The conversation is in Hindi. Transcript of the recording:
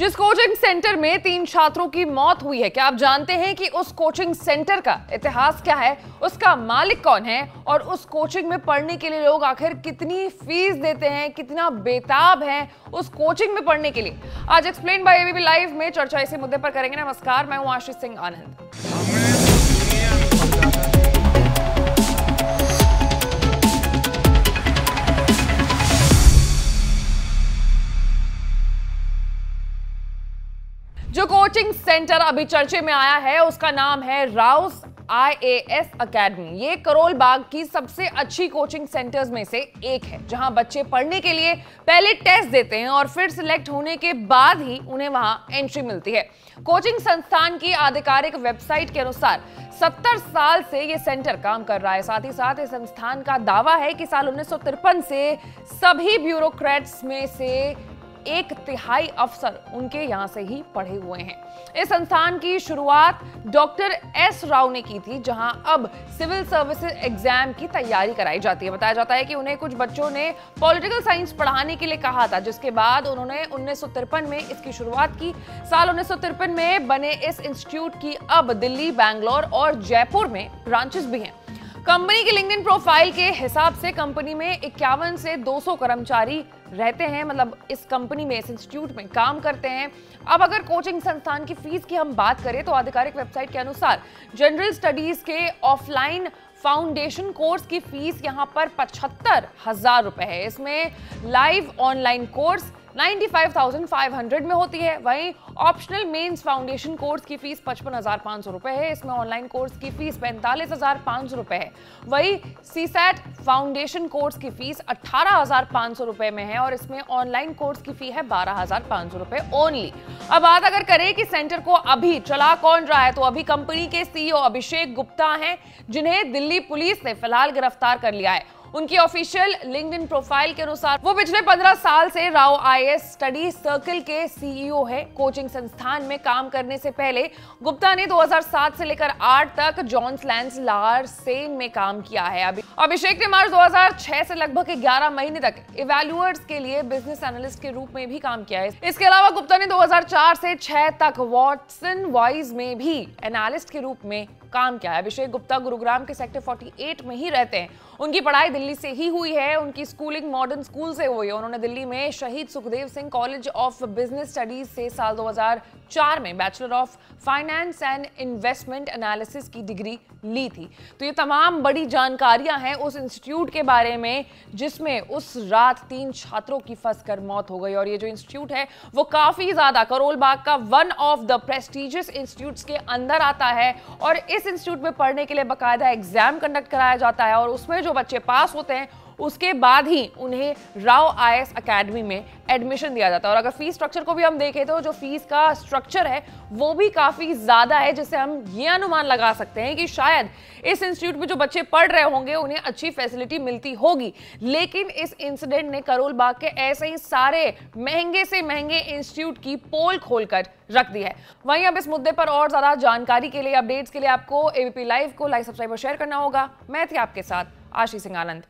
जिस कोचिंग सेंटर में 3 छात्रों की मौत हुई है, क्या आप जानते हैं कि उस कोचिंग सेंटर का इतिहास क्या है, उसका मालिक कौन है और उस कोचिंग में पढ़ने के लिए लोग आखिर कितनी फीस देते हैं, कितना बेताब हैं उस कोचिंग में पढ़ने के लिए। आज एक्सप्लेन बाय एबीपी लाइव में चर्चा इसी मुद्दे पर करेंगे। नमस्कार, मैं हूं आशीष सिंह आनंद। जो कोचिंग सेंटर अभी चर्चे में आया है उसका नाम है राउस IAS अकेडमी। ये करोल बाग की सबसे अच्छी कोचिंग सेंटर्स में से एक है, जहां बच्चे पढ़ने के लिए पहले टेस्ट देते हैं और फिर सिलेक्ट होने के बाद ही उन्हें वहां एंट्री मिलती है। कोचिंग संस्थान की आधिकारिक वेबसाइट के अनुसार 70 साल से ये सेंटर काम कर रहा है। साथ ही साथ इस संस्थान का दावा है कि साल 1953 से सभी ब्यूरोक्रेट्स में से 1/3 अफसर उनके यहां से ही पढ़े हुए हैं। इस संस्थान की शुरुआत डॉक्टर S राव ने की थी, जहां अब सिविल सर्विसेज एग्जाम की तैयारी कराई जाती है। बताया जाता है कि उन्हें कुछ बच्चों ने पॉलिटिकल साइंस पढ़ाने के लिए कहा था, जिसके बाद उन्होंने 1953 में इसकी शुरुआत की। साल 1953 में बने इस इंस्टीट्यूट की अब दिल्ली, बैंगलोर और जयपुर में ब्रांचेस भी हैं। कंपनी की लिंक्डइन प्रोफाइल के हिसाब से कंपनी में 51 से 200 कर्मचारी रहते हैं, मतलब इस कंपनी में, इस इंस्टीट्यूट में काम करते हैं। अब अगर कोचिंग संस्थान की फीस की हम बात करें तो आधिकारिक वेबसाइट के अनुसार जनरल स्टडीज के ऑफलाइन फाउंडेशन कोर्स की फीस यहां पर 75,000 रुपए है। इसमें लाइव ऑनलाइन कोर्स 95,500 में होती है। वहीं ऑप्शनल मेंस फाउंडेशन कोर्स की फीस 55,500 रुपए है। इसमें ऑनलाइन कोर्स की फीस 45,500 रुपए है। वहीं सीसैट फाउंडेशन कोर्स की फीस 18,500 रुपए में है और इसमें ऑनलाइन कोर्स की फी है 12,500 रुपए ओनली। अब बात अगर करें कि सेंटर को अभी चला कौन रहा है, तो अभी कंपनी के CEO अभिषेक गुप्ता हैं, जिन्हें दिल्ली पुलिस ने फिलहाल गिरफ्तार कर लिया है। उनकी ऑफिशियल लिंक्डइन प्रोफाइल के अनुसार वो पिछले 15 साल से राव IAS स्टडी सर्कल के CEO है। कोचिंग संस्थान में काम करने से पहले गुप्ता ने 2007 से लेकर 8 तक जॉन्स लैंस लार्सेन में काम किया है। अभिषेक ने मार्च 2006 से लगभग 11 महीने तक इवैल्यूअर्स के लिए बिजनेस एनालिस्ट के रूप में भी काम किया है। इसके अलावा गुप्ता ने 2004 से 6 तक वॉटसन वॉइस में भी एनालिस्ट के रूप में काम किया है। अभिषेक गुप्ता गुरुग्राम के सेक्टर 48 में ही रहते हैं। उनकी पढ़ाई दिल्ली से ही हुई है। उनकी स्कूलिंग मॉडर्न स्कूल से हुई है। उन्होंने दिल्ली में शहीद Sukhdev Singh college of business studies से साल 2004 में bachelor of finance and investment analysis की डिग्री ली थी। तो ये तमाम बड़ी जानकारियां हैं उस इंस्टीट्यूट के बारे में, जिसमें उस रात 3 छात्रों की फंसकर मौत हो गई। और ये जो इंस्टीट्यूट है वो काफी ज्यादा करोल बाग का one of the prestigious institutes के अंदर आता है और इस इंस्टीट्यूट में पढ़ने के लिए बाकायदा एग्जाम कंडक्ट कराया जाता है और उसमें जो बच्चे पास होते हैं उसके बाद ही उन्हें राव IAS अकेडमी में एडमिशन दिया जाता है। और अगर फीस स्ट्रक्चर को भी हम देखें तो जो फीस का स्ट्रक्चर है वो भी काफी ज्यादा है, जिससे हम ये अनुमान लगा सकते हैं कि शायद इस इंस्टीट्यूट में जो बच्चे पढ़ रहे होंगे उन्हें अच्छी फैसिलिटी मिलती होगी। लेकिन इस इंसिडेंट ने करोल बाग के ऐसे ही सारे महंगे से महंगे इंस्टीट्यूट की पोल खोलकर रख दी है। वहीं अब इस मुद्दे पर और ज्यादा जानकारी के लिए, अपडेट्स के लिए आपको एबीपी लाइव को लाइक, सब्सक्राइब और शेयर करना होगा। मैं थी आपके साथ आशीष सिंह आनंद।